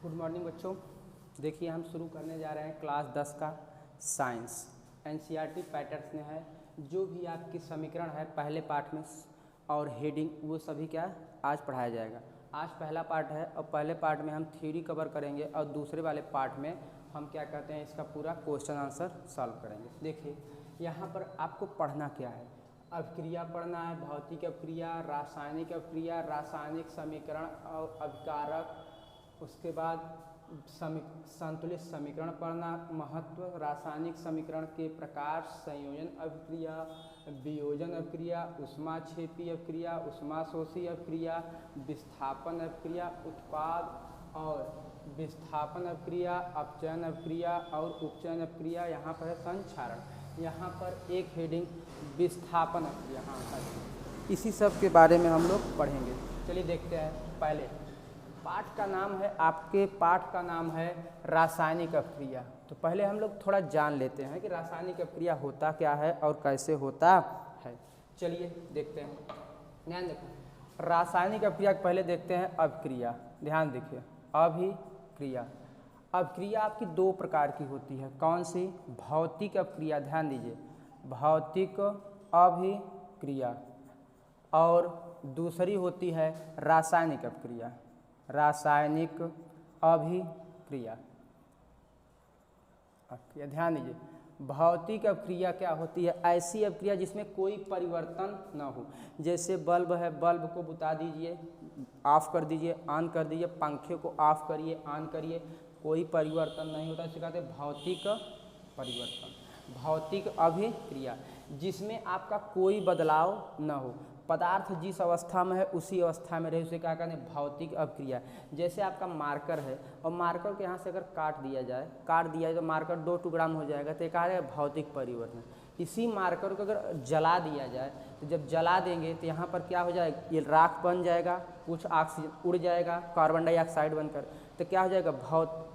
Good morning बच्चों। देखिए हम शुरू करने जा रहे हैं क्लास 10 का साइंस। एनसीईआरटी पैटर्न्स में है जो भी आपकी समीकरण है पहले पार्ट में और हेडिंग वो सभी क्या आज पढ़ाया जाएगा। आज पहला पार्ट है और पहले पार्ट में हम थ्योरी कवर करेंगे और दूसरे वाले पार्ट में हम क्या कहते हैं इसका पूरा क्वेश्चन आंसर सॉल्व करेंगे। देखिए यहाँ पर आपको पढ़ना क्या है, अभिक्रिया पढ़ना है, भौतिक अभिक्रिया, रासायनिक अभिक्रिया, रासायनिक समीकरण और अभिकारक, उसके बाद संतुलित समीकरण पढ़ना, महत्व, रासायनिक समीकरण के प्रकार, संयोजन अभिक्रिया, वियोजन अभिक्रिया, ऊष्माक्षेपी अभिक्रिया, ऊष्माशोषी अभिक्रिया, विस्थापन अभिक्रिया, उत्पाद और विस्थापन अभिक्रिया, अपचयन अभिक्रिया और उपचयन अभिक्रिया। यहाँ पर है संक्षारण। यहाँ पर एक हेडिंग विस्थापन अभिक्रिया, इसी सब के बारे में हम लोग पढ़ेंगे। चलिए देखते हैं। पहले पाठ का नाम है, आपके पाठ का नाम है रासायनिक अभिक्रिया। तो पहले हम लोग थोड़ा जान लेते हैं कि रासायनिक अभिक्रिया होता क्या है और कैसे होता है। चलिए देखते हैं। ध्यान देखो, रासायनिक अभिक्रिया पहले देखते हैं अभिक्रिया। ध्यान देखिए, अभिक्रिया। अभिक्रिया आपकी दो प्रकार की होती है। कौन सी? भौतिक अभिक्रिया। ध्यान दीजिए, भौतिक अभिक्रिया, और दूसरी होती है रासायनिक अभिक्रिया। रासायनिक अभिक्रिया। ध्यान दीजिए, भौतिक अभिक्रिया क्या होती है? ऐसी अभिक्रिया जिसमें कोई परिवर्तन न हो। जैसे बल्ब है, बल्ब को बुता दीजिए, ऑफ कर दीजिए, ऑन कर दीजिए, पंखे को ऑफ करिए, ऑन करिए, कोई परिवर्तन नहीं होता। इसे कहते हैं भौतिक परिवर्तन। भौतिक अभिक्रिया जिसमें आपका कोई बदलाव न हो, पदार्थ जिस अवस्था में है उसी अवस्था में रहे, उसे क्या कहते हैं? भौतिक अभिक्रिया। जैसे आपका मार्कर है और मार्कर को यहाँ से अगर काट दिया जाए तो मार्कर दो टुकड़ा में हो जाएगा, तो कहा जाएगा भौतिक परिवर्तन। इसी मार्कर को अगर जला दिया जाए तो जब जला देंगे तो यहाँ पर क्या हो जाएगा? ये राख बन जाएगा, कुछ ऑक्सीजन उड़ जाएगा कार्बन डाइऑक्साइड बनकर, तो क्या हो जाएगा?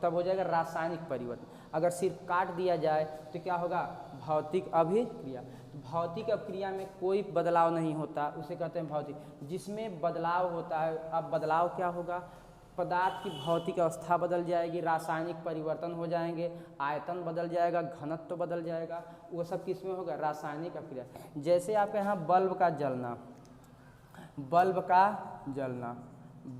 तब हो जाएगा रासायनिक परिवर्तन। अगर सिर्फ काट दिया जाए तो क्या होगा? भौतिक अभिक्रिया। भौतिक अभिक्रिया में कोई बदलाव नहीं होता, उसे कहते हैं भौतिक। जिसमें बदलाव होता है, अब बदलाव क्या होगा? पदार्थ की भौतिक अवस्था बदल जाएगी, रासायनिक परिवर्तन हो जाएंगे, आयतन बदल जाएगा, घनत्व बदल जाएगा। वो सब किसमें होगा? रासायनिक अभिक्रिया। जैसे आपके यहाँ बल्ब का जलना, बल्ब का जलना,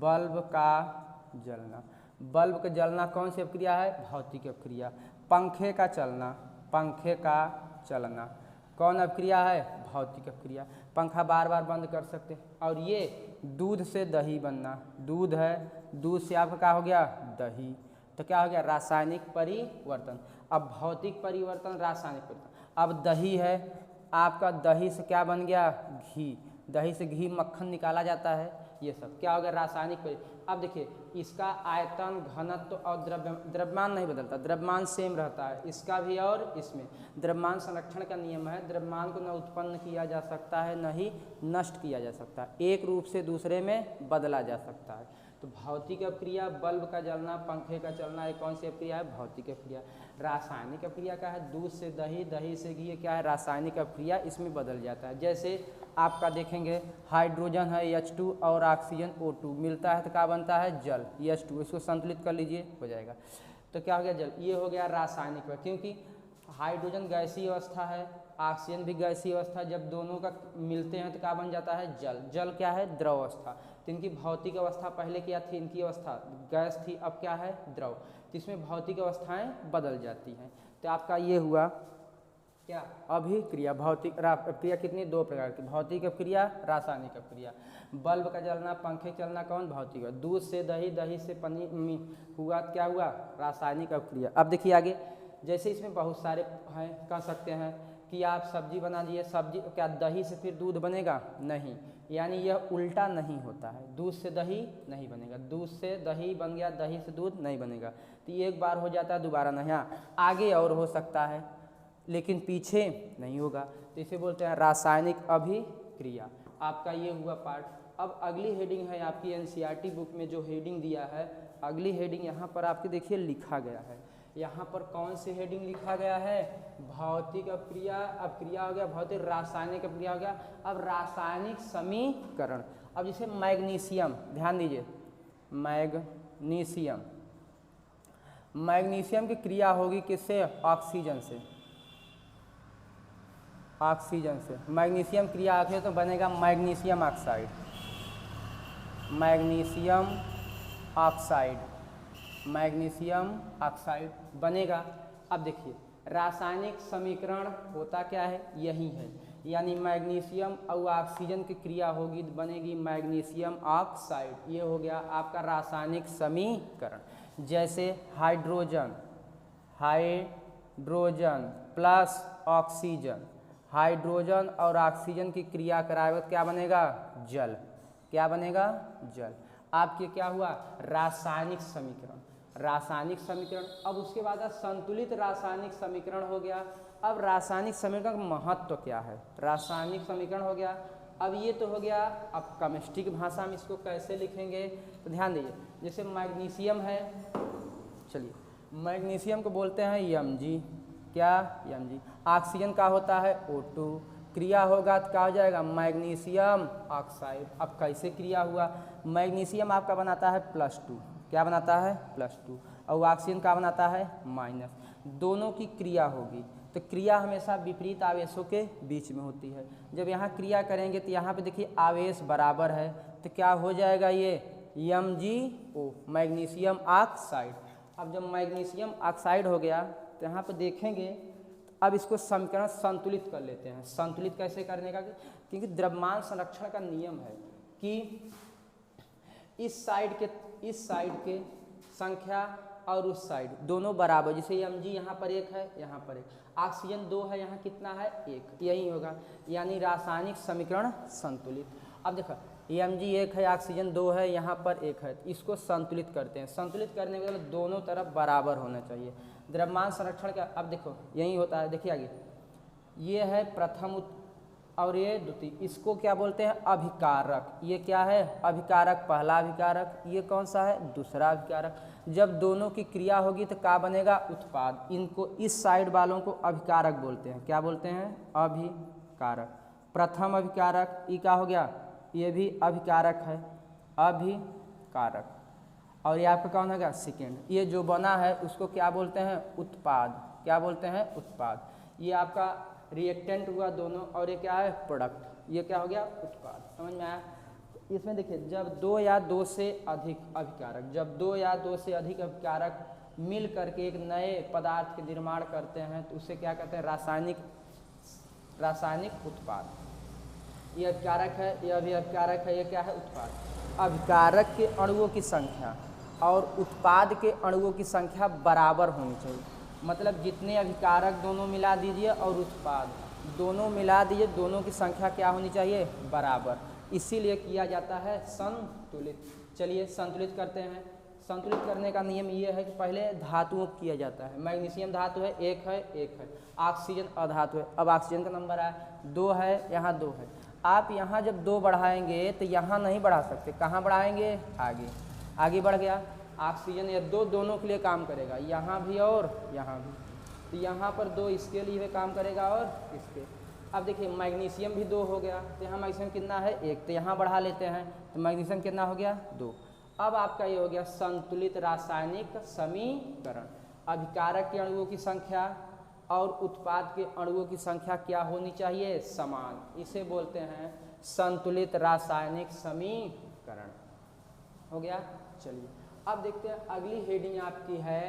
बल्ब का जलना, बल्ब का जलना कौन सी अभिक्रिया है? भौतिक अभिक्रिया। पंखे का चलना, पंखे का चलना कौन अभिक्रिया है? भौतिक अभिक्रिया। पंखा बार बार बंद कर सकते हैं। और ये दूध से दही बनना, दूध है, दूध से आपका क्या हो गया? दही, तो क्या हो गया? रासायनिक परिवर्तन। अब भौतिक परिवर्तन, रासायनिक परिवर्तन। अब दही है आपका, दही से क्या बन गया? घी, दही से घी मक्खन निकाला जाता है, ये सब क्या हो गया? रासायनिक परिवर्तन। अब देखिए, इसका आयतन, घनत्व और द्रव्यमान नहीं बदलता, द्रव्यमान सेम रहता है, इसका भी और इसमें। द्रव्यमान संरक्षण का नियम है, द्रव्यमान को न उत्पन्न किया जा सकता है न ही नष्ट किया जा सकता है, एक रूप से दूसरे में बदला जा सकता है। तो भौतिक अभिक्रिया, बल्ब का जलना, पंखे का चलना, ये कौन सी अभिक्रिया है? भौतिक अभिक्रिया। रासायनिक अभिक्रिया का है दूध से दही, दही से घी, क्या है? रासायनिक अभिक्रिया, इसमें बदल जाता है। जैसे आपका देखेंगे हाइड्रोजन है H2 और ऑक्सीजन O2 मिलता है तो क्या बनता है? जल, H2। इसको संतुलित कर लीजिए, हो जाएगा। तो क्या हो गया? जल। ये हो गया रासायनिक, क्योंकि हाइड्रोजन गैसीय अवस्था है, ऑक्सीजन भी गैसीय अवस्था, जब दोनों का मिलते हैं तो क्या बन जाता है? जल। जल क्या है? द्रव अवस्था। तो इनकी भौतिक अवस्था पहले क्या थी? इनकी अवस्था गैस थी, अब क्या है? द्रव। तो इसमें भौतिक अवस्थाएं बदल जाती हैं। तो आपका ये हुआ क्या? अभिक्रिया। भौतिक अभिक्रिया कितनी? दो प्रकार की, भौतिक अभिक्रिया, रासायनिक अभिक्रिया। बल्ब का जलना, पंखे चलना कौन? भौतिक। दूध से दही, दही से पनीर हुआ, क्या हुआ? रासायनिक अभिक्रिया। अब देखिए आगे, जैसे इसमें बहुत सारे हैं, कह सकते हैं कि आप सब्जी बना दिए, सब्जी क्या दही से फिर दूध बनेगा? नहीं, यानी यह उल्टा नहीं होता है, दूध से दही नहीं बनेगा, दूध से दही बन गया, दही से दूध नहीं बनेगा। तो एक बार हो जाता है, दोबारा नहीं। हाँ, आगे और हो सकता है लेकिन पीछे नहीं होगा, तो इसे बोलते हैं रासायनिक अभिक्रिया। आपका ये हुआ पार्ट। अब अगली हेडिंग है आपकी एनसीईआरटी बुक में जो हेडिंग दिया है, अगली हेडिंग यहाँ पर आपके देखिए लिखा गया है। यहाँ पर कौन सी हेडिंग लिखा गया है? भौतिक अभिक्रिया, अभिक्रिया हो गया, भौतिक रासायनिक अभिक्रिया हो गया। अब रासायनिक समीकरण। अब जैसे मैग्नीशियम, ध्यान दीजिए, मैग्नीशियम, मैग्नीशियम की क्रिया होगी किससे? ऑक्सीजन से। ऑक्सीजन से मैग्नीशियम क्रिया आखिर तो बनेगा magnesium oxide. Magnesium oxide, magnesium oxide बनेगा। अब देखिए रासायनिक समीकरण होता क्या है? यही है, यानी मैग्नीशियम और ऑक्सीजन की क्रिया होगी तो बनेगी मैग्नीशियम ऑक्साइड। ये हो गया आपका रासायनिक समीकरण। जैसे hydrogen, hydrogen plus oxygen, hydrogen और ऑक्सीजन की क्रिया कराए तो क्या बनेगा? जल। क्या बनेगा? जल। आपके क्या हुआ? रासायनिक समीकरण। रासायनिक समीकरण। अब उसके बाद संतुलित रासायनिक समीकरण हो गया। अब रासायनिक समीकरण का महत्व क्या है? रासायनिक समीकरण हो गया। अब ये तो हो गया। अब केमिस्ट्री की भाषा में इसको कैसे लिखेंगे तो ध्यान दीजिए। जैसे मैग्नीशियम है, चलिए मैग्नीशियम को बोलते हैं Mg। क्या? Mg। ऑक्सीजन का होता है O2। क्रिया होगा तो क्या हो जाएगा? Magnesium oxide. अब कैसे क्रिया हुआ? मैग्नीशियम आपका बनाता है +2। क्या बनाता है? +2। और ऑक्सीजन का बनाता है -। दोनों की क्रिया होगी तो क्रिया हमेशा विपरीत आवेशों के बीच में होती है। जब यहाँ क्रिया करेंगे तो यहाँ पे देखिए आवेश बराबर है तो क्या हो जाएगा? ये MgO, मैग्नीशियम ऑक्साइड। अब जब मैग्नीशियम ऑक्साइड हो गया तो यहाँ पे देखेंगे। अब इसको समीकरण संतुलित कर लेते हैं। संतुलित कैसे करने का? क्योंकि द्रव्यमान संरक्षण का नियम है कि इस साइड के संख्या और उस साइड दोनों बराबर। जैसे Mg यहाँ पर 1 है, यहाँ पर 1, ऑक्सीजन 2 है, यहाँ कितना है? 1। यही होगा, यानी रासायनिक समीकरण संतुलित। अब देखो Mg 1 है, ऑक्सीजन 2 है, यहाँ पर 1 है, इसको संतुलित करते हैं। संतुलित करने के लिए दोनों तरफ बराबर होना चाहिए। द्रव्यमान संरक्षण का अब देखो यही होता है। देखिए आगे ये है प्रथम और ये द्वितीय, इसको क्या बोलते हैं? अभिकारक। ये क्या है? अभिकारक, पहला अभिकारक। ये कौन सा है? दूसरा अभिकारक। जब दोनों की क्रिया होगी तो क्या बनेगा? उत्पाद। इनको इस साइड वालों को अभिकारक बोलते हैं। क्या बोलते हैं? अभिकारक। प्रथम अभिकारक, ये क्या हो गया? ये भी अभिकारक है, अभिकारक। और ये आपका कौन होगा? सेकेंड। ये जो बना है उसको क्या बोलते हैं? उत्पाद। क्या बोलते हैं? उत्पाद। ये आपका रिएक्टेंट हुआ दोनों, और ये क्या है? प्रोडक्ट। ये क्या हो गया? उत्पाद। समझ में आया? इसमें देखिए जब 2 या 2 से अधिक अभिकारक, जब 2 या 2 से अधिक अभिकारक मिल करके एक नए पदार्थ के निर्माण करते हैं तो उसे क्या कहते हैं? रासायनिक उत्पाद। ये अभिकारक है, यह भी अभिकारक है, ये क्या है? उत्पाद। अभिकारक के अणुओं की संख्या और उत्पाद के अणुओं की संख्या बराबर होनी चाहिए। मतलब जितने अभिकारक दोनों मिला दीजिए और उत्पाद दोनों मिला दीजिए, दोनों की संख्या क्या होनी चाहिए? बराबर। इसीलिए किया जाता है संतुलित। चलिए संतुलित करते हैं। संतुलित करने का नियम ये है कि पहले धातुओं को किया जाता है। मैग्नीशियम धातु है, 1 है, 1 है। ऑक्सीजन अधातु है। अब ऑक्सीजन का नंबर है 2 है, यहाँ 2 है। आप यहाँ जब 2 बढ़ाएंगे तो यहाँ नहीं बढ़ा सकते। कहाँ बढ़ाएंगे? आगे। आगे बढ़ गया ऑक्सीजन, या 2 दोनों के लिए काम करेगा, यहाँ भी और यहाँ भी। तो यहाँ पर 2 इसके लिए काम करेगा और इसके। अब देखिए मैग्नीशियम भी 2 हो गया तो यहाँ मैग्नीशियम कितना है? 1, तो यहाँ बढ़ा लेते हैं तो मैग्नीशियम कितना हो गया? 2। अब आपका ये हो गया संतुलित रासायनिक समीकरण। अभिकारक के अणुओं की संख्या और उत्पाद के अणुओं की संख्या क्या होनी चाहिए? समान। इसे बोलते हैं संतुलित रासायनिक समीकरण। हो गया। चलिए अब देखते हैं अगली हेडिंग आपकी है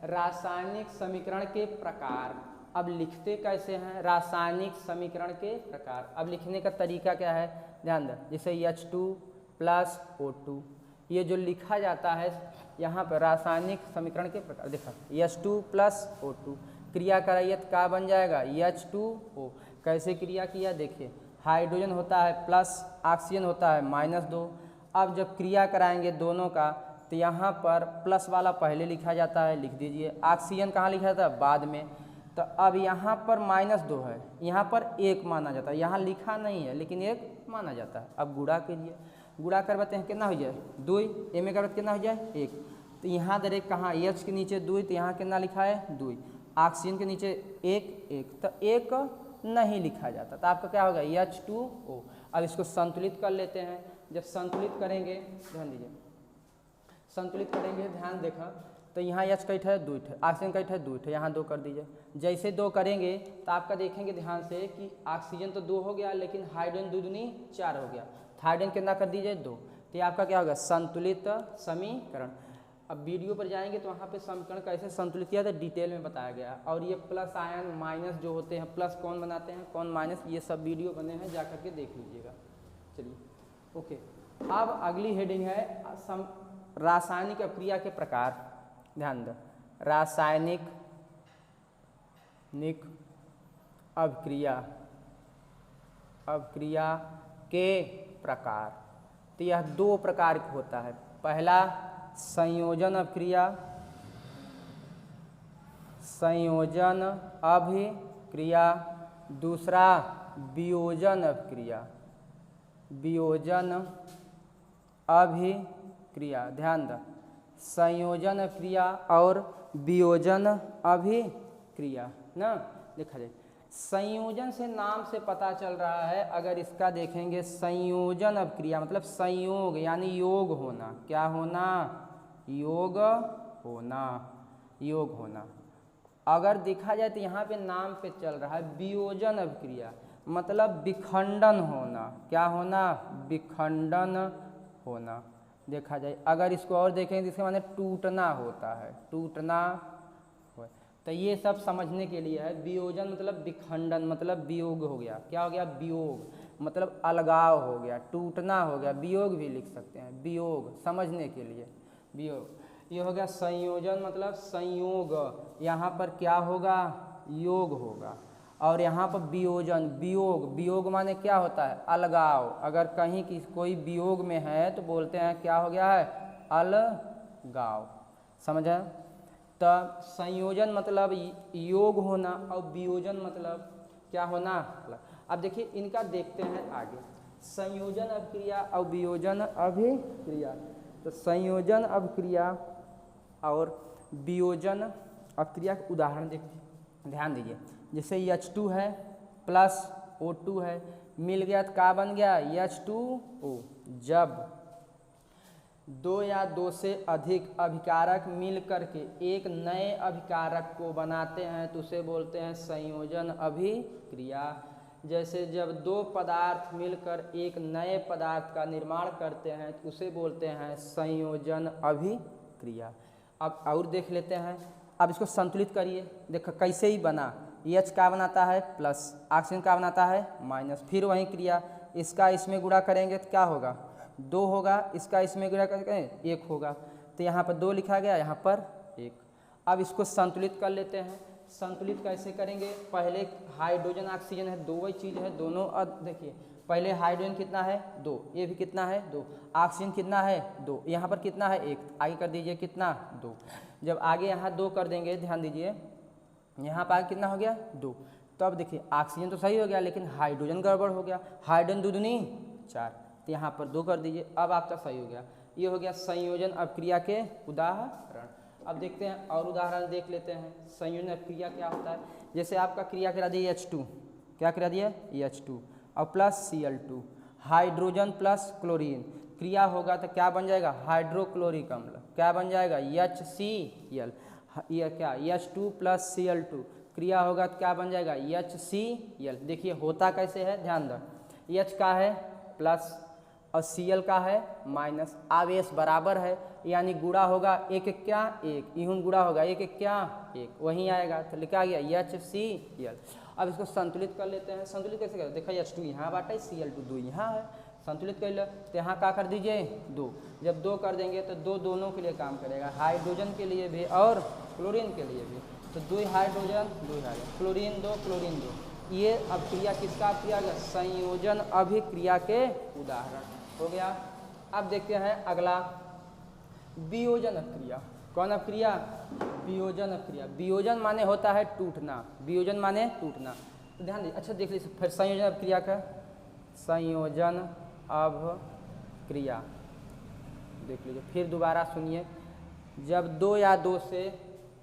रासायनिक समीकरण के प्रकार। अब लिखते कैसे हैं? रासायनिक समीकरण के प्रकार। अब लिखने का तरीका क्या है? ध्यान दें। जैसे H2 + O2, ये जो लिखा जाता है यहाँ पर रासायनिक समीकरण के प्रकार। देखा H2 + O2 क्रिया कराइए तो क्या बन जाएगा? H2O। कैसे क्रिया किया? देखिए हाइड्रोजन होता है प्लस, ऑक्सीजन होता है -2। अब जब क्रिया कराएंगे दोनों का तो यहाँ पर प्लस वाला पहले लिखा जाता है, लिख दीजिए। ऑक्सीजन कहाँ लिखा था? बाद में। तो अब यहाँ पर -2 है, यहाँ पर 1 माना जाता है। यहाँ लिखा नहीं है लेकिन 1 माना जाता है। अब गुणा कीजिए, गुणा करवाते हैं कितना हो जाए? 2। ए में करवाते कितना हो जाए? 1। तो यहाँ दर एक कहाँ? H के नीचे 2, तो यहाँ कितना लिखा है? 2। ऑक्सीजन के नीचे 1, तो 1 नहीं लिखा जाता, तो आपका क्या होगा? H2O। अब इसको संतुलित कर लेते हैं। जब संतुलित करेंगे, ध्यान दीजिए, संतुलित करेंगे, ध्यान देखा तो यहाँ H कई ठे 2 ठे, ऑक्सीजन कई ठे 2 ठे, यहाँ 2 कर दीजिए। जैसे 2 करेंगे तो आपका देखेंगे ध्यान से कि ऑक्सीजन तो 2 हो गया, लेकिन हाइड्रोजन 2 दूनी 4 हो गया। हाइड्रोजन कितना कर दीजिए 2, तो ये आपका क्या होगा संतुलित समीकरण। अब वीडियो पर जाएंगे तो वहाँ पे समीकरण कैसे संतुलित किया था डिटेल में बताया गया। और ये प्लस आयन माइनस जो होते हैं, प्लस कौन बनाते हैं कौन माइनस, ये सब वीडियो बने हैं, जा करके देख लीजिएगा। चलिए ओके, अब अगली हेडिंग है रासायनिक अभिक्रिया के प्रकार। ध्यान दो, रासायनिक अभिक्रिया के प्रकार। तो यह 2 प्रकार का होता है। पहला संयोजन अभिक्रिया, दूसरा वियोजन अभिक्रिया। ध्यान दो, संयोजन अभिक्रिया और वियोजन अभिक्रिया ना। देखा जाए संयोजन से नाम से पता चल रहा है, अगर इसका देखेंगे संयोजन अभिक्रिया मतलब संयोग यानी योग होना। क्या होना? योग होना। अगर देखा जाए तो यहाँ पे नाम पे चल रहा है वियोजन अभिक्रिया मतलब विखंडन होना। क्या होना? विखंडन होना। देखा जाए अगर इसको और देखें तो इसके माने टूटना होता है, टूटना हो। तो ये सब समझने के लिए है। वियोजन मतलब विखंडन मतलब वियोग हो गया। क्या हो गया? वियोग मतलब अलगाव हो गया, टूटना हो गया। वियोग भी लिख सकते हैं, वियोग समझने के लिए वियोग। ये हो गया संयोजन मतलब संयोग, यहाँ पर क्या होगा? योग होगा। और यहाँ पर वियोजन वियोग माने क्या होता है? अलगाव। अगर कहीं की कोई वियोग में है तो बोलते हैं क्या हो गया है? अलगाव। समझे? तब संयोजन मतलब योग होना और वियोजन मतलब क्या होना? अब देखिए इनका देखते हैं आगे, संयोजन अभिक्रिया और वियोजन अभिक्रिया। तो संयोजन अभिक्रिया और वियोजन अभिक्रिया के उदाहरण देखिए, ध्यान दीजिए। जैसे H2 है प्लस O2 है, मिल गया तो क्या बन गया? H2O। जब 2 या 2 से अधिक अभिकारक मिल करके एक नए अभिकारक को बनाते हैं तो उसे बोलते हैं संयोजन अभिक्रिया। जैसे जब 2 पदार्थ मिलकर एक नए पदार्थ का निर्माण करते हैं तो उसे बोलते हैं संयोजन अभिक्रिया। अब और देख लेते हैं। अब इसको संतुलित करिए, देखो कैसे ही बना। H का बनाता है प्लस, ऑक्सीजन का बनाता है माइनस। फिर वही क्रिया, इसका इसमें गुणा करेंगे तो क्या होगा? 2 होगा। इसका इसमें गुणा करेंगे 1 होगा। तो यहाँ पर 2 लिखा गया, यहाँ पर 1। अब इसको संतुलित कर लेते हैं। संतुलित कैसे करेंगे? पहले हाइड्रोजन ऑक्सीजन है, 2 ही चीज़ है दोनों। अब देखिए पहले हाइड्रोजन कितना है? 2। ये भी कितना है? 2। ऑक्सीजन कितना है? 2। यहाँ पर कितना है? 1। आगे कर दीजिए कितना? 2। जब आगे यहाँ 2 कर देंगे, ध्यान दीजिए यहाँ पर कितना हो गया? 2। तो अब देखिए ऑक्सीजन तो सही हो गया, लेकिन हाइड्रोजन गड़बड़ हो गया। हाइड्रोजन 2 दूनी 4, तो यहाँ पर 2 कर दीजिए। अब आपका सही हो गया। ये हो गया संयोजन अभिक्रिया के उदाहरण। अब देखते हैं और उदाहरण देख लेते हैं। संयोजन अभिक्रिया क्या होता है? जैसे आपका क्रिया करा दिए H2, क्या करा दिए? H2 और plus Cl2, hydrogen plus chlorine. क्रिया होगा तो क्या बन जाएगा? हाइड्रोक्लोरिक अम्ल। क्या बन जाएगा? HCl। यह क्या? H2 plus Cl2। क्रिया होगा तो क्या बन जाएगा? HCl। देखिए होता कैसे है, ध्यान दो। H का है प्लस और Cl का है माइनस। आवेश बराबर है यानी गुणा होगा 1 1 क्या 1, यूं गुणा होगा 1 1 क्या 1, वहीं आएगा। तो लिखा गया HCl। अब इसको संतुलित कर लेते हैं। संतुलित कैसे करें? देखा H2 यहाँ बाटा है, Cl2 2 यहाँ है। संतुलित कर लो तो यहाँ क्या कर दीजिए? 2। जब 2 कर देंगे तो 2 दोनों के लिए काम करेगा, हाइड्रोजन के लिए भी और क्लोरीन के लिए भी। तो 2 हाइड्रोजन 2 हाइड्रोजन, क्लोरीन 2 क्लोरीन 2। ये अभिक्रिया किसका किया गया? संयोजन अभिक्रिया के उदाहरण हो गया। अब देखते हैं अगला वियोजन अभिक्रिया। कौन अभिक्रिया? वियोजन अभिक्रिया। वियोजन माने होता है टूटना, वियोजन माने टूटना। तो ध्यान दीजिए। अच्छा देख लीजिए फिर संयोजन अभिक्रिया का। संयोजन अभिक्रिया देख लीजिए, फिर दोबारा सुनिए। जब 2 या 2 से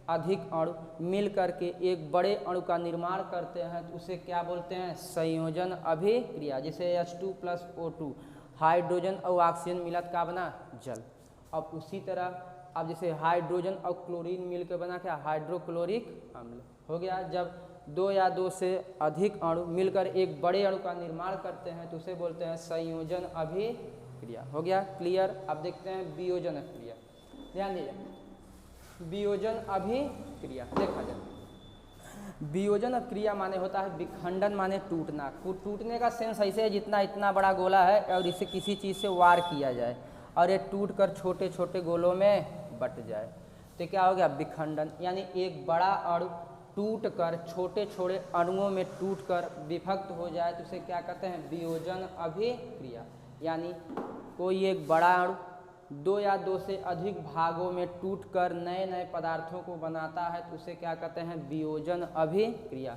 अधिक अणु मिल करके एक बड़े अणु का निर्माण करते हैं तो उसे क्या बोलते हैं? संयोजन अभिक्रिया। जैसे H2 प्लस O2, हाइड्रोजन और ऑक्सीजन मिला तो क्या बना? जल। अब उसी तरह अब जैसे हाइड्रोजन और क्लोरीन मिलकर बना क्या, हाइड्रोक्लोरिक अम्ल हो गया। जब दो या दो से अधिक अणु मिलकर एक बड़े अणु का निर्माण करते हैं तो उसे बोलते हैं संयोजन अभिक्रिया। हो गया क्लियर। अब देखते हैं वियोजन अभिक्रिया। ध्यान दीजिए, वियोजन अभिक्रिया देखा जाए। वियोजन अभिक्रिया माने होता है विखंडन, माने टूटना। टूटने का सेंस ऐसे है जितना इतना बड़ा गोला है और इसे किसी चीज़ से वार किया जाए और ये टूट कर छोटे छोटे गोलों में बट जाए तो क्या हो गया, विखंडन। यानी एक बड़ा अणु टूट कर छोटे छोटे अणुओं में टूट कर विभक्त हो जाए तो उसे क्या कहते हैं, वियोजन अभिक्रिया। यानी कोई एक बड़ा अणु दो या दो से अधिक भागों में टूटकर नए नए पदार्थों को बनाता है तो उसे क्या कहते हैं, वियोजन अभिक्रिया।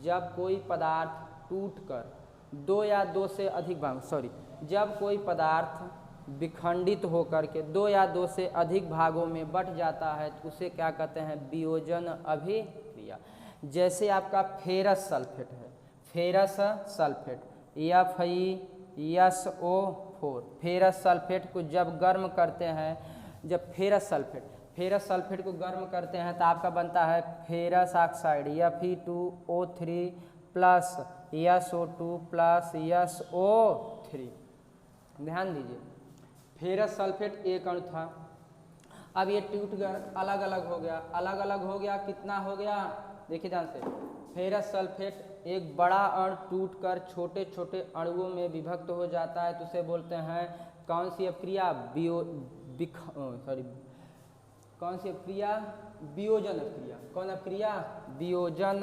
जब कोई पदार्थ टूटकर दो या दो से अधिक जब कोई पदार्थ विखंडित होकर के दो या दो से अधिक भागों में बट जाता है तो उसे क्या कहते हैं, वियोजन अभिक्रिया। जैसे आपका फेरस सल्फेट है, ferrous sulphate FeSO4, ferrous sulphate को जब गर्म करते हैं, जब फेरस सल्फेट को गर्म करते हैं तो आपका बनता है ferrous oxide Fe2O3 plus SO2 plus SO3। ध्यान दीजिए, फेरस सल्फेट एक अणु था, अब ये टूट कर अलग अलग हो गया, अलग अलग हो गया, कितना हो गया देखिए ध्यान से। फेरस सल्फेट एक बड़ा अणु टूटकर छोटे छोटे अणुओं में विभक्त हो जाता है तो उसे बोलते हैं कौन सी अभिक्रिया, कौन सी अभिक्रिया, वियोजन अभिक्रिया। कौन अभिक्रिया, वियोजन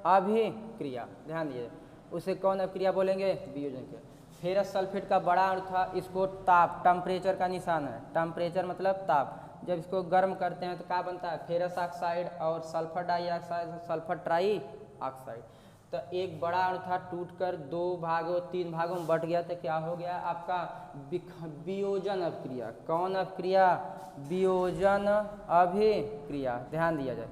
अभिक्रिया। ध्यान दीजिए, उसे कौन अभिक्रिया बोलेंगे, वियोजन अभिक्रिया। फेरस सल्फेट का बड़ा अणु था, इसको ताप, टेम्परेचर का निशान है, टेम्परेचर मतलब ताप। जब इसको गर्म करते हैं तो क्या बनता है, फेरस ऑक्साइड और sulphur dioxide, sulphur try oxide. तो एक बड़ा अणु था टूटकर दो भागों तीन भागों में बट गया तो क्या हो गया आपका, वियोजन अभिक्रिया। कौन अभिक्रिया, वियोजन अभिक्रिया। ध्यान दिया जाए,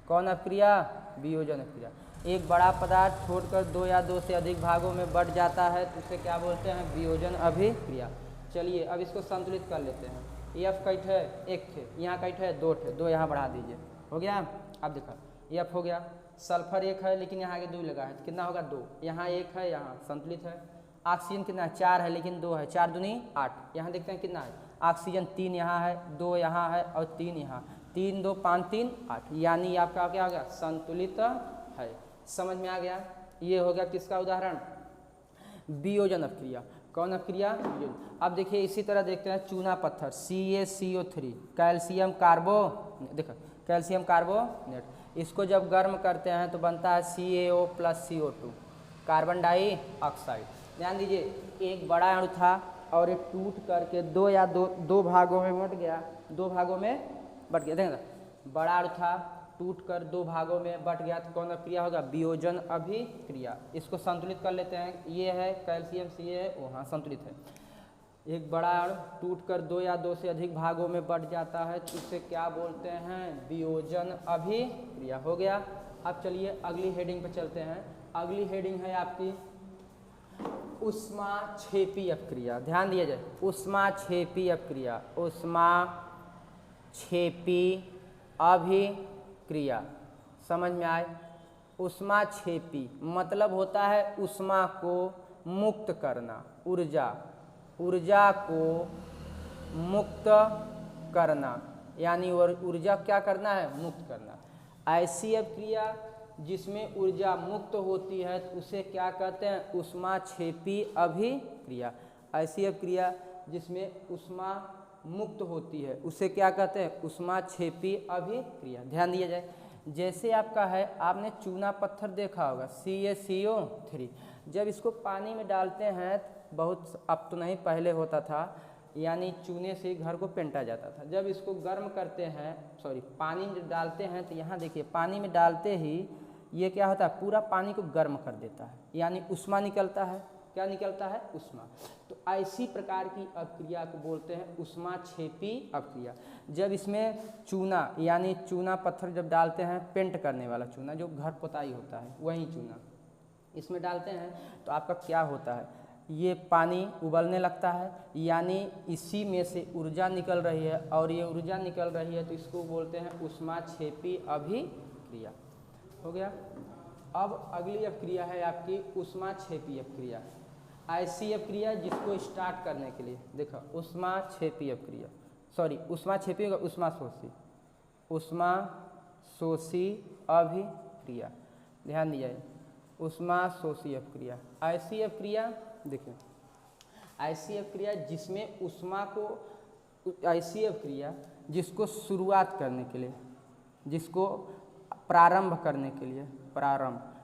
कौन अभिक्रिया, वियोजन अभिक्रिया। एक बड़ा पदार्थ छोड़कर दो या दो से अधिक भागों में बट जाता है तो उसे क्या बोलते हैं, वियोजन अभिक्रिया। चलिए अब इसको संतुलित कर लेते हैं। F कैट है, एक थे, यहाँ कैट है, दो थे, दो यहाँ बढ़ा दीजिए, हो गया। अब देखा F हो गया, सल्फर एक है लेकिन यहाँ आगे दो लगा है तो कितना होगा, दो। यहाँ एक है, यहाँ संतुलित है। ऑक्सीजन कितना है, चार है लेकिन दो है, चार दूनी आठ। यहाँ देखते हैं कितना है, ऑक्सीजन तीन यहाँ है, दो यहाँ है और तीन यहाँ, तीन दो पाँच तीन आठ, यानी आपका क्या हो गया, संतुलित है। समझ में आ गया। ये हो गया किसका उदाहरण, वियोजन अभिक्रिया। कौन अभिक्रिया, वियोजन। अब देखिए इसी तरह देखते हैं चूना पत्थर CaCO3, कैल्शियम कार्बोनेट। देखो कैल्शियम कार्बोनेट, इसको जब गर्म करते हैं तो बनता है CaO plus CO2, carbon dioxide. ध्यान दीजिए, एक बड़ा अणु था और ये टूट करके दो भागों में बट गया, दो भागों में बट गया। देखना, बड़ा अणु था टूट कर दो भागों में बट गया तो कौन अभिक्रिया होगा, वियोजन अभिक्रिया। इसको संतुलित कर लेते हैं, ये है कैल्शियम Ca है, वहाँ संतुलित है। एक बड़ा अणु टूट कर दो या दो से अधिक भागों में बट जाता है तो इसे क्या बोलते हैं, वियोजन अभिक्रिया। हो गया। अब चलिए अगली हेडिंग पर चलते हैं। अगली हेडिंग है आपकी ऊष्माक्षेपी अभिक्रिया। ध्यान दिया जाए, ऊष्माक्षेपी अभिक्रिया, ऊष्माक्षेपी अभिक्रिया। समझ में आए, ऊष्माक्षेपी मतलब होता है ऊष्मा को मुक्त करना, ऊर्जा को मुक्त करना, यानी ऊर्जा क्या करना है, मुक्त करना। ऐसी अभिक्रिया जिसमें ऊर्जा मुक्त होती है तो उसे क्या कहते हैं, ऊष्माक्षेपी अभिक्रिया। ऐसी अभिक्रिया जिसमें ऊष्मा मुक्त होती है उसे क्या कहते हैं, ऊष्माक्षेपी अभिक्रिया। ध्यान दिया जाए, जैसे आपका है, आपने चूना पत्थर देखा होगा CaCO3, जब इसको पानी में डालते हैं, बहुत अब तो नहीं पहले होता था, यानी चूने से घर को पेंटा जाता था। जब इसको गर्म करते हैं, पानी में डालते हैं तो यहाँ देखिए पानी में डालते ही ये क्या होता है, पूरा पानी को गर्म कर देता है, यानी ऊष्मा निकलता है। क्या निकलता है, ऊष्मा। तो ऐसी प्रकार की अभिक्रिया को बोलते हैं ऊष्माक्षेपी अभिक्रिया। जब इसमें चूना यानी चूना पत्थर जब डालते हैं, पेंट करने वाला चूना जो घर पोताई होता है वही चूना इसमें डालते हैं तो आपका क्या होता है, ये पानी उबलने लगता है, यानी इसी में से ऊर्जा निकल रही है और ये ऊर्जा निकल रही है तो इसको बोलते हैं ऊष्माक्षेपी अभिक्रिया। हो गया। अब अगली अभिक्रिया है आपकी ऊष्माक्षेपी अभिक्रिया। ऐसी अभिक्रिया जिसको स्टार्ट करने के लिए देखो ऊष्माक्षेपी अभिक्रिया, सॉरी ऊष्माक्षेपी का ऊष्माशोषी, ऊष्माशोषी अभिक्रिया, ध्यान दिया है, ऊष्माशोषी अभिक्रिया। ऐसी अभिक्रिया देखिए, ऐसी अभिक्रिया जिसमें ऊष्मा को, ऐसी अभिक्रिया जिसको शुरुआत करने के लिए, जिसको प्रारंभ करने के लिए,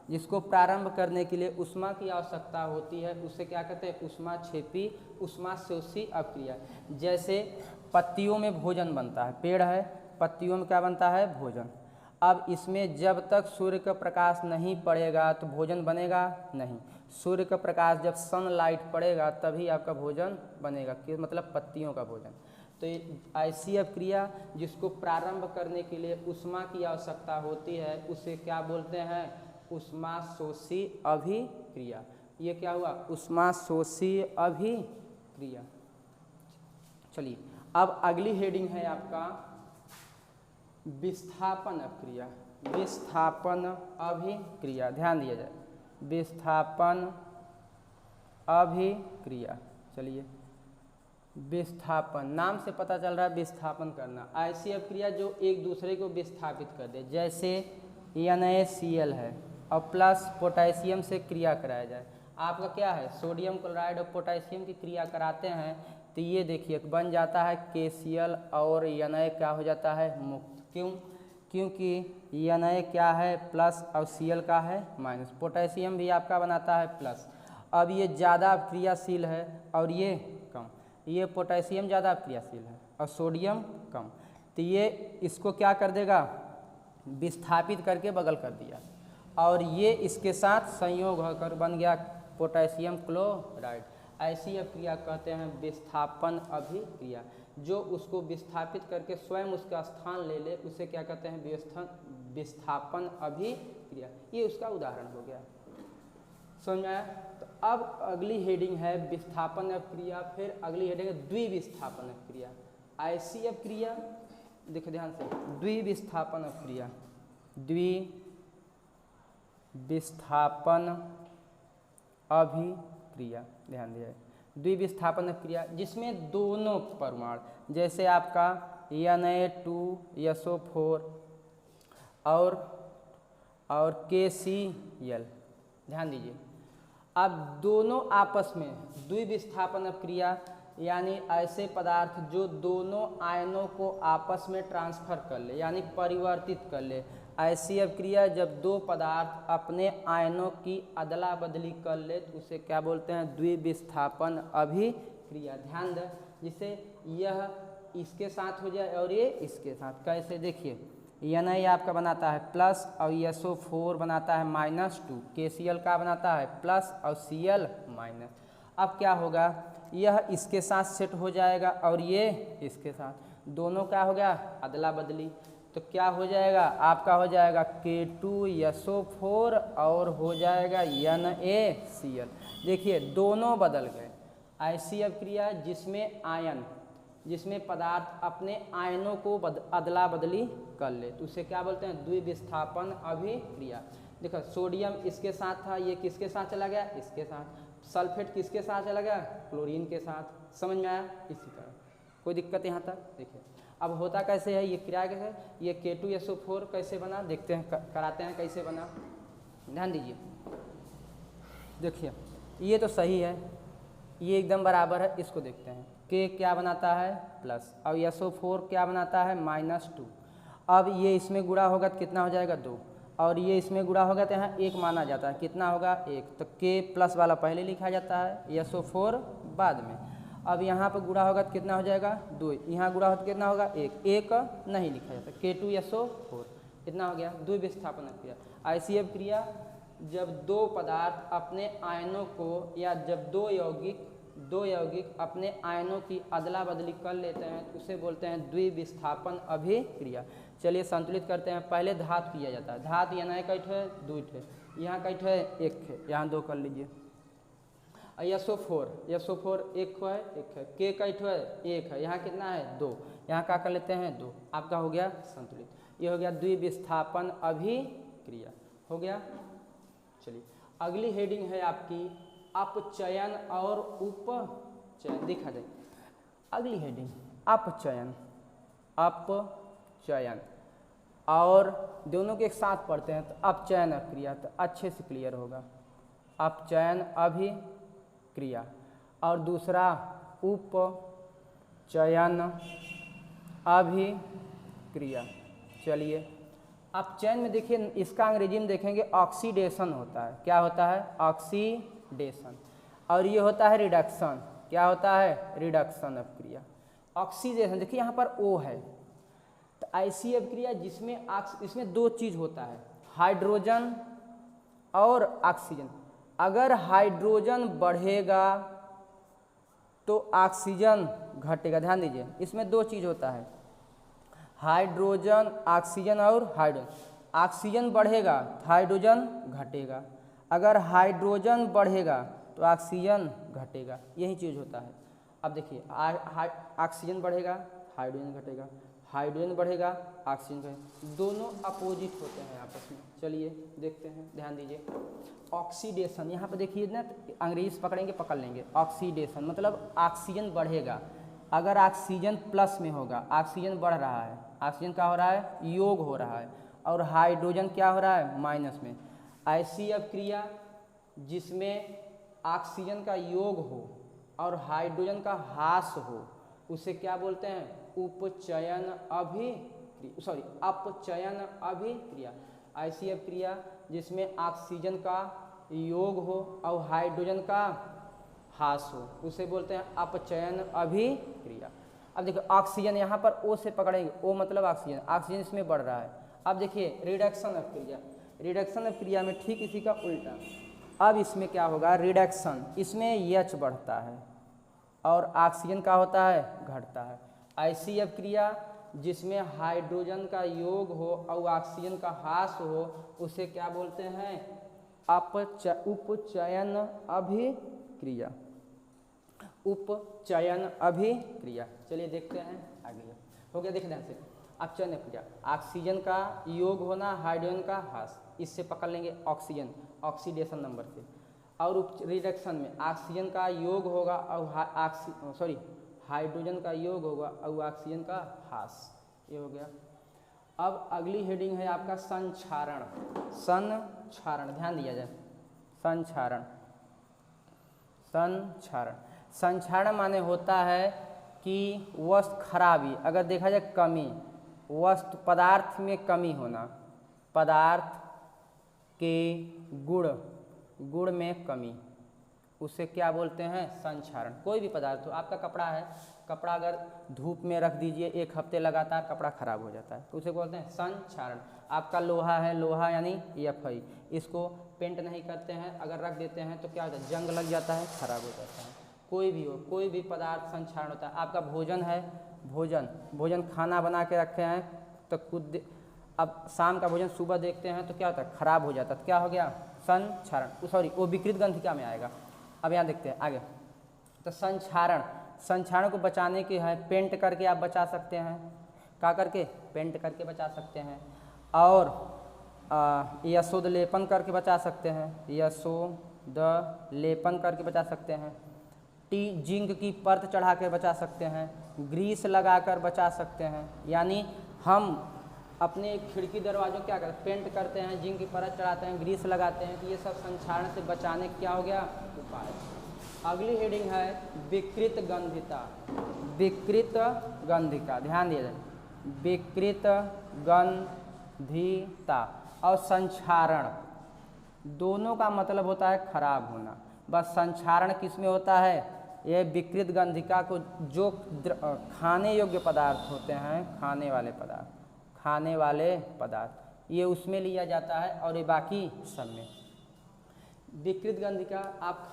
जिसको प्रारंभ करने के लिए ऊष्मा की आवश्यकता होती है उसे क्या कहते हैं? ऊष्माक्षेपी ऊष्माशोषी अभिक्रिया। जैसे पत्तियों में भोजन बनता है, पेड़ है, पत्तियों में क्या बनता है? भोजन। अब इसमें जब तक सूर्य का प्रकाश नहीं पड़ेगा तो भोजन बनेगा नहीं। सूर्य का प्रकाश जब सनलाइट पड़ेगा तभी आपका भोजन बनेगा, कि मतलब पत्तियों का भोजन। तो ऐसी अभिक्रिया जिसको प्रारंभ करने के लिए ऊष्मा की आवश्यकता होती है उसे क्या बोलते हैं? ऊष्माशोषी अभिक्रिया। ये क्या हुआ? ऊष्माशोषी अभिक्रिया। चलिए अब अगली हेडिंग है आपका विस्थापन अभिक्रिया। विस्थापन अभिक्रिया, ध्यान दिया जाए, विस्थापन अभिक्रिया। चलिए विस्थापन, नाम से पता चल रहा है विस्थापन करना। ऐसी अभिक्रिया जो एक दूसरे को विस्थापित कर दे, जैसे NaCl है और प्लस पोटेशियम से क्रिया कराया जाए। आपका क्या है? सोडियम क्लोराइड और पोटेशियम की क्रिया कराते हैं तो ये देखिए बन जाता है KCl और Na क्या हो जाता है? मुक्त। क्यों? क्योंकि Na क्या है? प्लस और Cl का है माइनस। पोटेशियम भी आपका बनाता है प्लस। अब ये ज़्यादा क्रियाशील है और ये कम, ये पोटेशियम ज़्यादा क्रियाशील है और सोडियम कम, तो ये इसको क्या कर देगा? विस्थापित करके बगल कर दिया और ये इसके साथ संयोग होकर बन गया पोटेशियम क्लोराइड। ऐसी अभिक्रिया कहते हैं विस्थापन अभिक्रिया। जो उसको विस्थापित करके स्वयं उसका स्थान ले ले उसे क्या कहते हैं? विस्थापन अभिक्रिया। ये उसका उदाहरण हो गया, समझ में आया? तो अब अगली हेडिंग है विस्थापन अभिक्रिया, फिर अगली हेडिंग है द्विविस्थापन अभिक्रिया। ऐसी अभिक्रिया देखो ध्यान से, द्विविस्थापन अभिक्रिया, द्विविस्थापन अभिक्रिया, ध्यान दिया, द्विविस्थापन अभिक्रिया जिसमें दोनों परमाणु, जैसे आपका Na2SO4 और KCl, ध्यान दीजिए। अब दोनों आपस में द्विविस्थापन अभिक्रिया यानी ऐसे पदार्थ जो दोनों आयनों को आपस में ट्रांसफर कर ले यानी परिवर्तित कर ले। ऐसी अभिक्रिया जब दो पदार्थ अपने आयनों की अदला बदली कर ले तो उसे क्या बोलते हैं? द्विविस्थापन अभिक्रिया। ध्यान दें, जिसे यह इसके साथ हो जाए और ये इसके साथ। कैसे? देखिए Na आपका बनाता है प्लस और SO4 बनाता है -2, KCl का बनाता है प्लस और Cl माइनस। अब क्या होगा? यह इसके साथ सेट हो जाएगा और ये इसके साथ, दोनों क्या हो गया? अदला बदली। तो क्या हो जाएगा? आपका हो जाएगा K2SO4 और हो जाएगा NaCl। देखिए दोनों बदल गए। ऐसी अभिक्रिया जिसमें पदार्थ अपने आयनों को अदला बदली कर ले तो उसे क्या बोलते हैं? द्विविस्थापन अभिक्रिया। देखो सोडियम इसके साथ था, ये किसके साथ चला गया? इसके साथ। सल्फेट किसके साथ चला गया? क्लोरीन के साथ। समझ में आया? इसी तरह कोई दिक्कत यहाँ तक? देखिए अब होता कैसे है, ये क्रिया कैसे है, ये K2SO4 कैसे बना देखते हैं, कराते हैं कैसे बना। ध्यान दीजिए, देखिए ये तो सही है, ये एकदम बराबर है। इसको देखते हैं, K क्या बनाता है? प्लस और SO4 क्या बनाता है? -2। अब ये इसमें गुणा होगा तो कितना हो जाएगा? 2 और ये इसमें गुणा होगा तो यहाँ 1 माना जाता है। कितना होगा? 1। तो K प्लस वाला पहले लिखा जाता है, SO4 बाद में। अब यहाँ पर गुणा होगा तो कितना हो जाएगा? 2। यहाँ गुणा हो तो कितना होगा? 1 नहीं लिखा जाता, K2SO4 इतना हो गया। द्विविस्थापन अभिक्रिया। ऐसी अभिक्रिया जब दो पदार्थ अपने आयनों को या जब दो यौगिक अपने आयनों की अदला बदली कर लेते हैं तो उसे बोलते हैं द्विविस्थापन अभिक्रिया। चलिए संतुलित करते हैं। पहले धातु किया जाता है। धातु Na कई ठे? 2 ठे। यहाँ कई ठे? 1 ठे। यहाँ 2 कर लीजिए। SO4 एक है, K का ठो है एक है, यहाँ कितना है 2, यहाँ क्या कर लेते हैं 2, आपका हो गया संतुलित। ये हो गया द्विविस्थापन अभिक्रिया, हो गया। चलिए अगली हेडिंग है आपकी अपचयन और उपचयन, दिखा दे अगली हेडिंग अपचयन और दोनों के एक साथ पढ़ते हैं तो अपचयन अभिक्रिया, तो अच्छे से क्लियर होगा। अपचयन अभिक्रिया और दूसरा उपचयन अभिक्रिया। चलिए अपचयन में देखिए इसका अंग्रेजी में देखेंगे ऑक्सीडेशन होता है, क्या होता है ऑक्सीडेशन, और ये होता है रिडक्शन, क्या होता है रिडक्शन अभिक्रिया। ऑक्सीडेशन देखिए यहाँ पर O है, तो ऐसी अभिक्रिया जिसमें इसमें दो चीज़ होता है, हाइड्रोजन और ऑक्सीजन। अगर हाइड्रोजन बढ़ेगा तो ऑक्सीजन घटेगा, ध्यान दीजिए इसमें दो चीज़ होता है, हाइड्रोजन ऑक्सीजन और हाइड्रोजन। ऑक्सीजन बढ़ेगा तो हाइड्रोजन घटेगा, अगर हाइड्रोजन बढ़ेगा तो ऑक्सीजन घटेगा, यही चीज़ होता है। अब देखिए ऑक्सीजन बढ़ेगा हाइड्रोजन घटेगा, हाइड्रोजन बढ़ेगा ऑक्सीजन घटेगा, दोनों अपोजिट होते हैं आपस में। चलिए देखते हैं, ध्यान दीजिए ऑक्सीडेशन, यहाँ पर देखिए ना अंग्रेजी से पकड़ेंगे पकड़ लेंगे। ऑक्सीडेशन मतलब ऑक्सीजन बढ़ेगा, अगर ऑक्सीजन प्लस में होगा, ऑक्सीजन बढ़ रहा है, ऑक्सीजन क्या हो रहा है योग हो रहा है, और हाइड्रोजन क्या हो रहा है माइनस में। ऐसी अभिक्रिया जिसमें ऑक्सीजन का योग हो और हाइड्रोजन का ह्रास हो उसे क्या बोलते हैं अपचयन अभिक्रिया। ऐसी अभिक्रिया जिसमें ऑक्सीजन का योग हो और हाइड्रोजन का ह्रास हो उसे बोलते हैं अपचयन अभिक्रिया। अब देखिए ऑक्सीजन यहाँ पर O से पकड़ेंगे, O मतलब ऑक्सीजन, ऑक्सीजन इसमें बढ़ रहा है। अब देखिए रिडक्शन अभिक्रिया, रिडक्शन अभिक्रिया में ठीक इसी का उल्टा। अब इसमें क्या होगा रिडक्शन, इसमें H बढ़ता है और ऑक्सीजन का होता है घटता है। ऐसी अभिक्रिया जिसमें हाइड्रोजन का योग हो और ऑक्सीजन का ह्रास हो उसे क्या बोलते हैं उपचयन अभिक्रिया, उपचयन अभिक्रिया। चलिए देखते हैं आगे, हो गया, देख ध्यान से। अपचयन अभिक्रिया ऑक्सीजन का योग होना हाइड्रोजन का ह्रास, इससे पकड़ लेंगे ऑक्सीजन ऑक्सीडेशन नंबर से, और रिडक्शन में ऑक्सीजन का योग होगा और हाइड्रोजन का योग होगा और ऑक्सीजन का ह्रास, ये हो गया। अब अगली हेडिंग है आपका संक्षारण, संक्षारण ध्यान दिया जाए, संक्षारण। संक्षारण माने होता है कि वस्तु खराबी, अगर देखा जाए कमी, वस्तु पदार्थ में कमी होना, पदार्थ के गुण में कमी, उसे क्या बोलते हैं संक्षारण। कोई भी पदार्थ हो, आपका कपड़ा है, कपड़ा अगर धूप में रख दीजिए 1 हफ्ते लगातार कपड़ा खराब हो जाता है तो उसे बोलते हैं संक्षारण। आपका लोहा है, लोहा यानी FI, इसको पेंट नहीं करते हैं, अगर रख देते हैं तो क्या होता है जंग लग जाता है, खराब हो जाता है। कोई भी हो, कोई भी पदार्थ संक्षारण होता है। आपका भोजन है, भोजन खाना बना के रखे हैं तो खुद अब शाम का भोजन सुबह देखते हैं तो क्या होता है खराब हो जाता है, तो क्या हो गया संक्षारण, वो विकृत गंधिका में आएगा। अब यहाँ देखते हैं आगे, तो संक्षारण को बचाने के है पेंट करके आप बचा सकते हैं, क्या करके पेंट करके बचा सकते हैं, और यशोद लेपन करके बचा सकते हैं, यशोद लेपन करके बचा सकते हैं, जिंक की परत चढ़ा के बचा सकते हैं, ग्रीस लगाकर बचा सकते हैं। यानी हम अपने खिड़की दरवाजों क्या करते हैं पेंट करते हैं, जिंक की परत चढ़ाते हैं, ग्रीस लगाते हैं, तो ये सब संक्षारण से बचाने का क्या हो गया उपाय। अगली हेडिंग है विकृत गंधिता, विकृत गंधिका, ध्यान दिया जाए, विकृत गंधिता और संक्षारण दोनों का मतलब होता है खराब होना। बस संक्षारण किस में होता है, ये विकृत गंधिका को जो खाने योग्य पदार्थ होते हैं, खाने वाले पदार्थ ये उसमें लिया जाता है, और ये बाकी सब में। विकृत गंधिका आप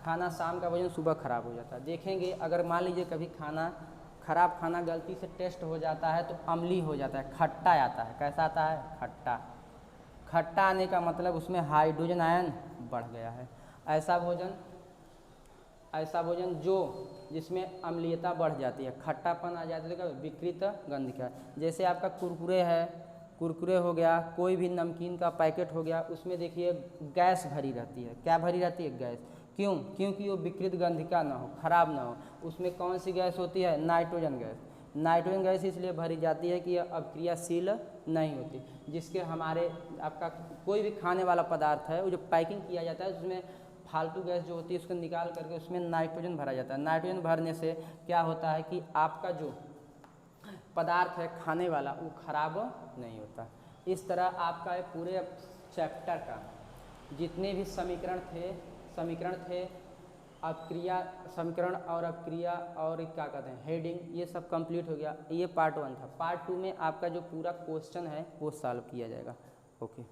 खाना शाम का भोजन सुबह खराब हो जाता है, देखेंगे अगर मान लीजिए कभी खराब खाना गलती से टेस्ट हो जाता है तो अम्लीय हो जाता है, खट्टा आता है। कैसा आता है खट्टा आने का मतलब उसमें हाइड्रोजन आयन बढ़ गया है। ऐसा भोजन ऐसा भोजन जो जिसमें अम्लीयता बढ़ जाती है, खट्टापन आ जाता है, तो विकृत गंध का। जैसे आपका कुरकुरे है, कुरकुरे हो गया, कोई भी नमकीन का पैकेट हो गया, उसमें देखिए गैस भरी रहती है। क्या भरी रहती है? गैस। क्यों? क्योंकि वो विकृत गंध का ना हो, खराब ना हो। उसमें कौन सी गैस होती है? Nitrogen gas. नाइट्रोजन गैस इसलिए भरी जाती है कि यह अभिक्रियाशील नहीं होती, जिसके हमारे आपका कोई भी खाने वाला पदार्थ है वो जो पैकिंग किया जाता है उसमें फालतू गैस जो होती है उसको निकाल करके उसमें नाइट्रोजन भरा जाता है। नाइट्रोजन भरने से क्या होता है कि आपका जो पदार्थ है खाने वाला वो खराब नहीं होता। इस तरह आपका पूरे चैप्टर का जितने भी समीकरण थे अपक्रिया समीकरण और अपक्रिया और क्या कहते हैं हेडिंग, ये सब कंप्लीट हो गया। ये पार्ट 1 था। पार्ट 2 में आपका जो पूरा क्वेश्चन है वो सॉल्व किया जाएगा। ओके।